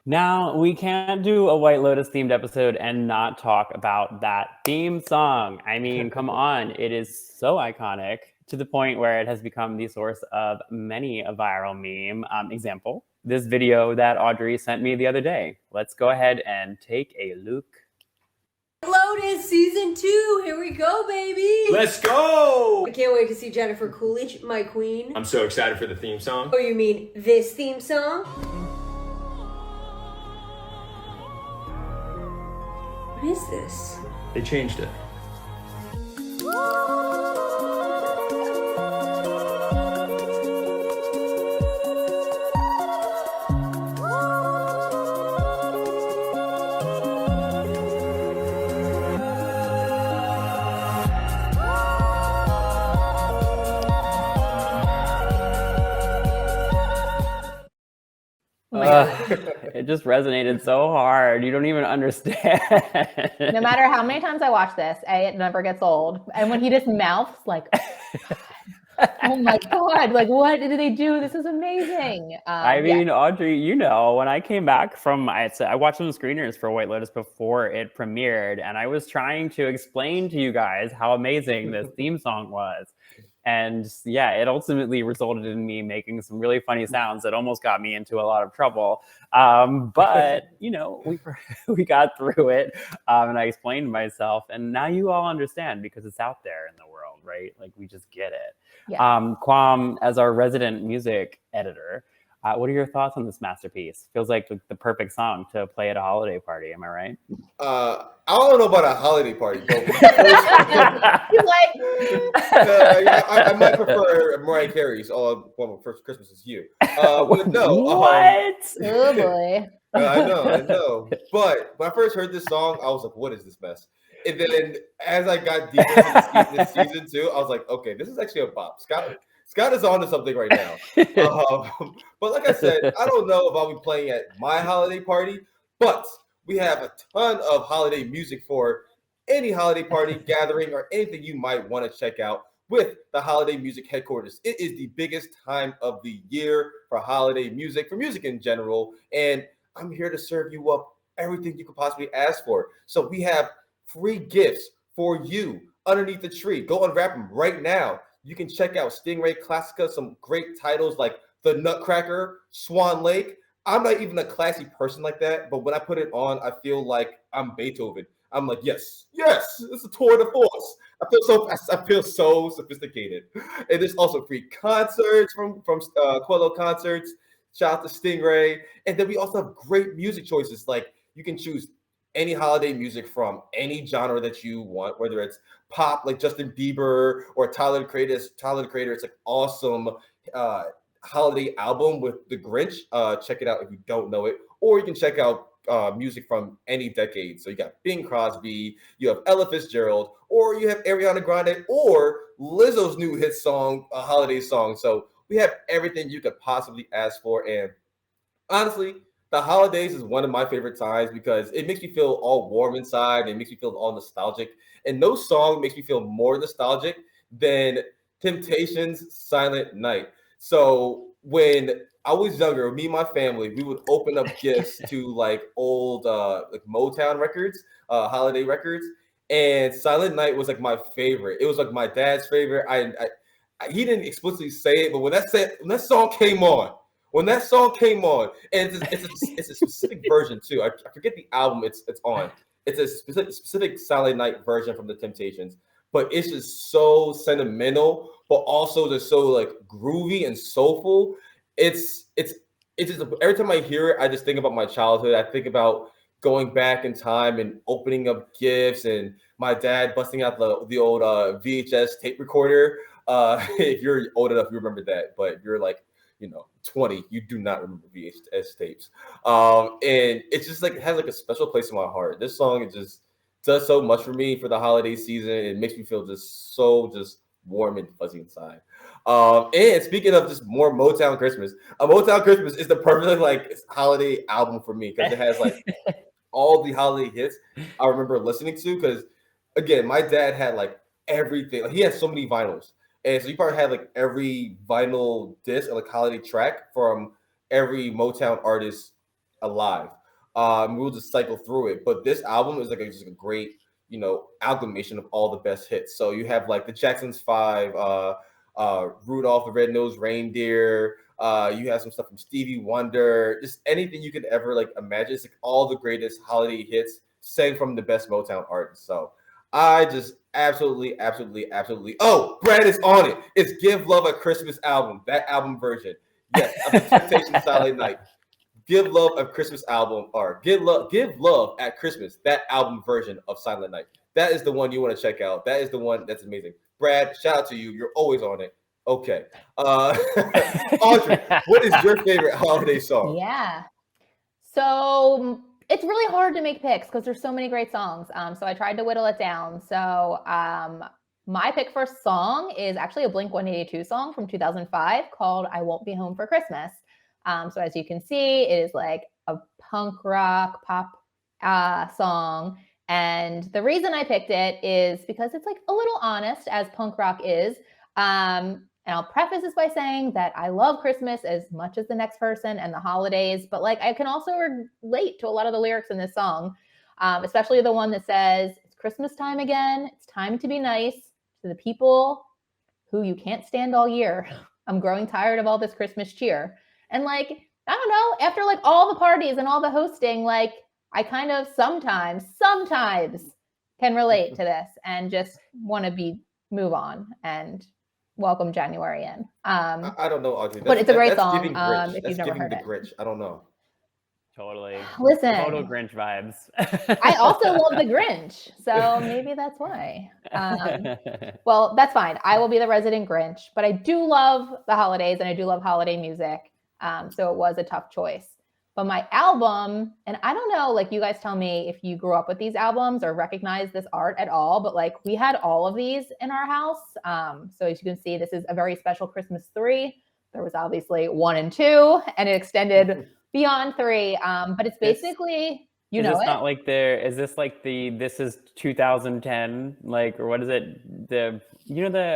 Now, we can't do a White Lotus themed episode and not talk about that theme song. I mean, come on, it is so iconic to the point where it has become the source of many a viral meme. Example, this video that Audrey sent me the other day. Let's go ahead and take a look. Lotus season 2, here we go, baby. Let's go. I can't wait to see Jennifer Coolidge, my queen. I'm so excited for the theme song. Oh, you mean this theme song? What is this? They changed it. It just resonated so hard. You don't even understand. No matter how many times I watch this, it never gets old. And when he just mouths like, oh my God, like what did they do? This is amazing. I mean, yeah. Audrey, you know, when I came back from, I watched some screeners for White Lotus before it premiered, and I was trying to explain to you guys how amazing this theme song was. And yeah, it ultimately resulted in me making some really funny sounds that almost got me into a lot of trouble. But, you know, we got through it, and I explained myself. And now you all understand because it's out there in the world, right? Like, we just get it. Yeah. Kwam, as our resident music editor, what are your thoughts on this masterpiece? Feels like the perfect song to play at a holiday party. Am I right? I don't know about a holiday party, but you like? I might prefer Mariah Carey's "All I Want for Christmas Is You." But no, what? Oh boy! I know. But when I first heard this song, I was like, "What is this mess?" And then as I got deeper into season 2, I was like, "Okay, this is actually a bop." Scott is on to something right now. But like I said, I don't know if I'll be playing at my holiday party, but we have a ton of holiday music for any holiday party, gathering, or anything you might want to check out with the Holiday Music Headquarters. It is the biggest time of the year for holiday music, for music in general, and I'm here to serve you up everything you could possibly ask for. So we have free gifts for you underneath the tree. Go unwrap them right now. You can check out Stingray Classica, some great titles like The Nutcracker, Swan Lake. I'm not even a classy person like that, but when I put it on, I feel like I'm Beethoven. I'm like, yes, it's a tour de force. I feel so sophisticated. And there's also free concerts from Quello Concerts. Shout out to Stingray. And then we also have great music choices. Like you can choose any holiday music from any genre that you want, whether it's pop like Justin Bieber or Tyler the Creator. It's like awesome holiday album with The Grinch. Check it out if you don't know it, or you can check out music from any decade. So you got Bing Crosby, you have Ella Fitzgerald, or you have Ariana Grande, or Lizzo's new hit song, a holiday song. So we have everything you could possibly ask for. And honestly, the holidays is one of my favorite times because it makes me feel all warm inside. It makes me feel all nostalgic. And no song makes me feel more nostalgic than Temptations' Silent Night. So when I was younger, me and my family, we would open up gifts to like old like Motown records, holiday records. And Silent Night was like my favorite. It was like my dad's favorite. He didn't explicitly say it, but when that song came on, and it's a specific version too. I forget the album it's on. It's a specific Silent Night version from the Temptations, but it's just so sentimental, but also just so like groovy and soulful. It's just every time I hear it, I just think about my childhood. I think about going back in time and opening up gifts, and my dad busting out the old VHS tape recorder. If you're old enough, you remember that, but if you're like 20, you do not remember VHS tapes. And it's just like it has like a special place in my heart. This song, it just does so much for me for the holiday season. It makes me feel just warm and fuzzy inside. And speaking of just more Motown Christmas, Motown Christmas is the perfect like holiday album for me because it has like all the holiday hits I remember listening to. Because again, my dad had like everything. Like, he had so many vinyls. And so you probably had like every vinyl disc and like holiday track from every Motown artist alive. We'll just cycle through it. But this album is like just a great, amalgamation of all the best hits. So you have like the Jackson's 5, Rudolph the Red-Nosed Reindeer. You have some stuff from Stevie Wonder, just anything you could ever like imagine. It's like all the greatest holiday hits sang from the best Motown artists. So I just absolutely. Oh, Brad is on it. It's Give Love a Christmas album, that album version. Yes, of the Temptation Silent Night. Give Love a Christmas album, or Give Love at Christmas, that album version of Silent Night. That is the one you want to check out. That is the one that's amazing. Brad, shout out to you. You're always on it. Okay. Audrey, what is your favorite holiday song? Yeah. So it's really hard to make picks because there's so many great songs. So I tried to whittle it down. So my pick for song is actually a Blink-182 song from 2005 called I Won't Be Home for Christmas. So as you can see, it is like a punk rock pop song. And the reason I picked it is because it's like a little honest, as punk rock is. And I'll preface this by saying that I love Christmas as much as the next person and the holidays, but like I can also relate to a lot of the lyrics in this song, especially the one that says, it's Christmas time again. It's time to be nice to the people who you can't stand all year. I'm growing tired of all this Christmas cheer. And like, I don't know, after like all the parties and all the hosting, like I kind of sometimes can relate to this and just want to move on and welcome January in. I don't know, Audrey. But it's a great that's song. Giving Grinch. If that's you've never giving heard the it. Grinch. I don't know. Totally. Listen. Total Grinch vibes. I also love the Grinch, so maybe that's why. Well, that's fine. I will be the resident Grinch, but I do love the holidays and I do love holiday music. So it was a tough choice. But my album, and I don't know, like you guys tell me if you grew up with these albums or recognize this art at all, but like we had all of these in our house. So as you can see, this is a very special Christmas 3. There was obviously 1 and 2, and it extended beyond 3. But it's basically, is this like this is 2010, like, or what is it? The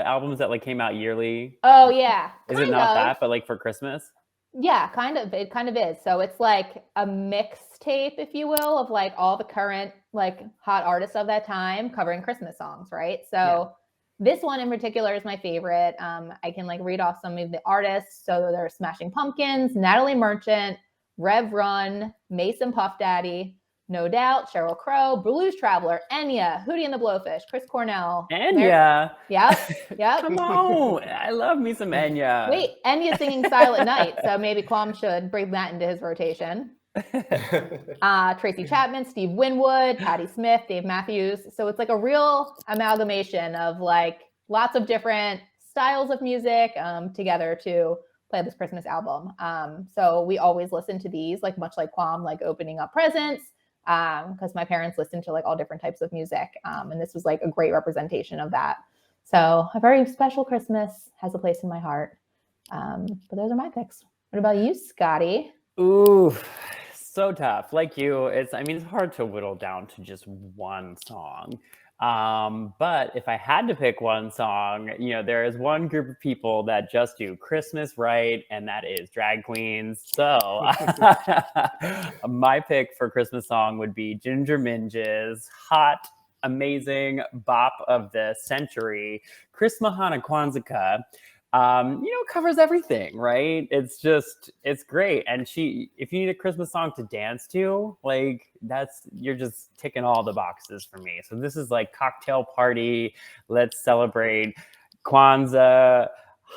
albums that like came out yearly? Oh yeah. Is it not that, but like for Christmas? Yeah, kind of. It kind of is. So it's like a mixtape, if you will, of like all the current like hot artists of that time covering Christmas songs, right? So this one in particular is my favorite. I can like read off some of the artists. So there's Smashing Pumpkins, Natalie Merchant, Rev Run, Mason Puff Daddy, No Doubt, Sheryl Crow, Blues Traveler, Enya, Hootie and the Blowfish, Chris Cornell. Enya. Yep. Come on. I love me some Enya. Wait, Enya's singing Silent Night, so maybe Kwam should bring that into his rotation. Tracy Chapman, Steve Winwood, Patti Smith, Dave Matthews. So it's like a real amalgamation of like lots of different styles of music together to play this Christmas album. So we always listen to these, like much like Kwam, like opening up presents, because my parents listened to like all different types of music. And this was like a great representation of that. So a very special Christmas has a place in my heart. But those are my picks. What about you, Scotty? Ooh, so tough. Like you, it's hard to whittle down to just one song. But if I had to pick one song, there is one group of people that just do Christmas right, and that is drag queens. So my pick for Christmas song would be Ginger Minge's hot, amazing bop of the century, Chris Mahana Kwanzaa. Covers everything, right? It's great. And if you need a Christmas song to dance to, like you're just ticking all the boxes for me. So this is like cocktail party. Let's celebrate Kwanzaa,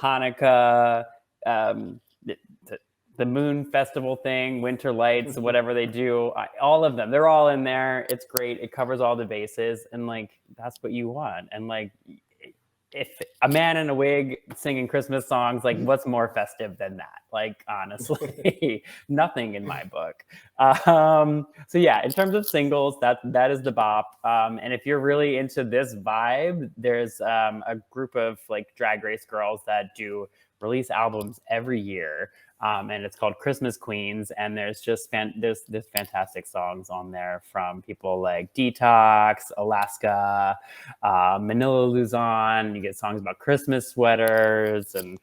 Hanukkah, the moon festival thing, winter lights, whatever they do, all of them, they're all in there. It's great. It covers all the bases. And like, that's what you want. And like, if a man in a wig singing Christmas songs, like what's more festive than that? Like, honestly, nothing in my book. So yeah, in terms of singles, that is the bop. And if you're really into this vibe, there's a group of like drag race girls that do release albums every year. And it's called Christmas Queens, and there's just there's fantastic songs on there from people like Detox, Alaska, Manila Luzon. You get songs about Christmas sweaters and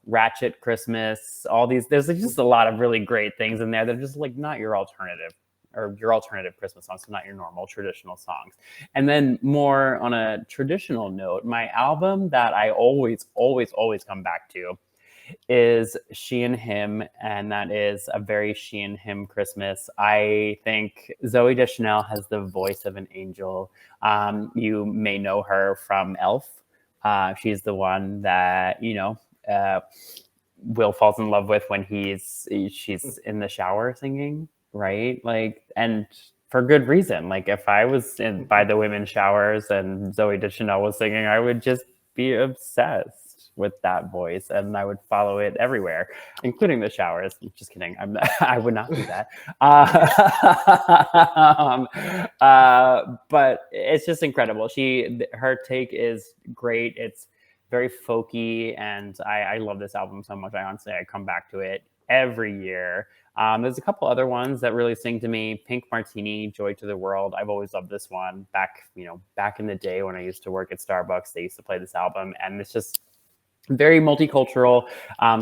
Ratchet Christmas. All these, there's just a lot of really great things in there that are just like not your alternative or your alternative Christmas songs, so not your normal traditional songs. And then more on a traditional note, my album that I always come back to is She and Him, and that is a very She and Him Christmas. I think Zooey Deschanel has the voice of an angel. You may know her from Elf. She's the one that, Will falls in love with when she's in the shower singing, right? Like, and for good reason. Like, if I was by the women's showers and Zooey Deschanel was singing, I would just be obsessed with that voice, and I would follow it everywhere, including the showers. Just kidding. I would not do that. But it's just incredible. Her take is great. It's very folky, and I love this album so much. I come back to it every year. There's a couple other ones that really sing to me. Pink Martini, Joy to the World. I've always loved this one. Back in the day when I used to work at Starbucks, they used to play this album, and it's just very multicultural,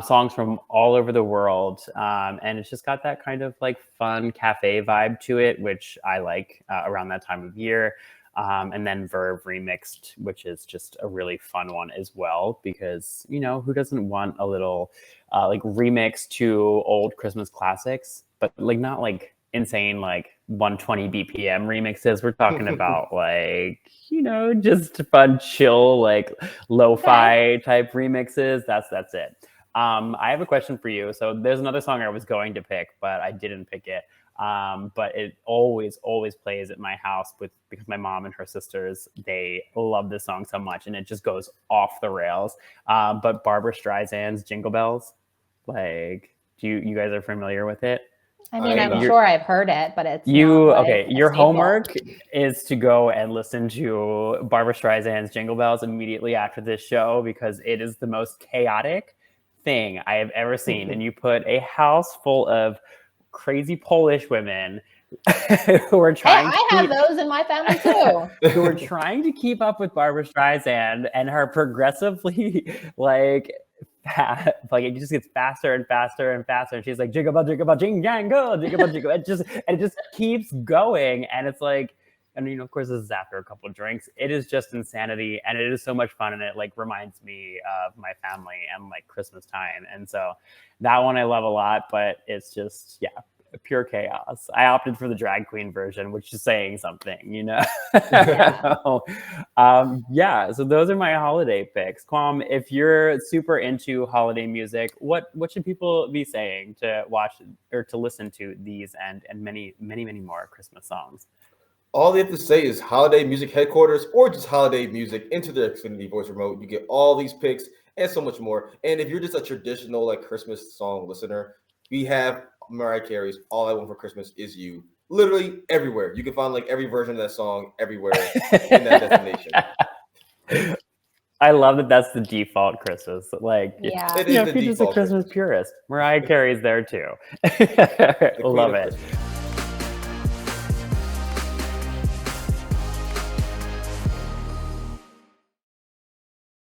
songs from all over the world. And it's just got that kind of like fun cafe vibe to it, which I like around that time of year. And then Verve Remixed, which is just a really fun one as well, because, who doesn't want a little like remix to old Christmas classics, but like not like insane, like 120 BPM remixes. We're talking about like, just fun, chill, like lo-fi type remixes. That's it. I have a question for you. So there's another song I was going to pick, but I didn't pick it. But it always plays at my house because my mom and her sisters, they love this song so much, and it just goes off the rails. But Barbara Streisand's Jingle Bells, like, you guys are familiar with it? I mean, I'm sure I've heard it, but it's your homework is to go and listen to Barbara Streisand's Jingle Bells immediately after this show, because it is the most chaotic thing I have ever seen. And you put a house full of crazy Polish women who are trying I have those in my family too. Who are trying to keep up with Barbara Streisand and her progressively like it just gets faster and faster and faster, and she's like jiggle bell jing jangle jiggle bell jiggle. It just keeps going, and it's like, and of course this is after a couple of drinks. It is just insanity, and it is so much fun, and it like reminds me of my family and like Christmas time. And so that one I love a lot, but it's just pure chaos. I opted for the drag queen version, which is saying something, So those are my holiday picks. Kwam, if you're super into holiday music, what should people be saying to watch or to listen to these and many more Christmas songs? All they have to say is Holiday Music Headquarters or just Holiday Music into their Xfinity Voice Remote. You get all these picks and so much more. And if you're just a traditional like Christmas song listener, we have Mariah Carey's All I Want for Christmas Is You. Literally everywhere. You can find like every version of that song everywhere in that destination. I love that that's the default Christmas. Like, it is if you're just a Christmas purist, Mariah Carey's there too. Love it.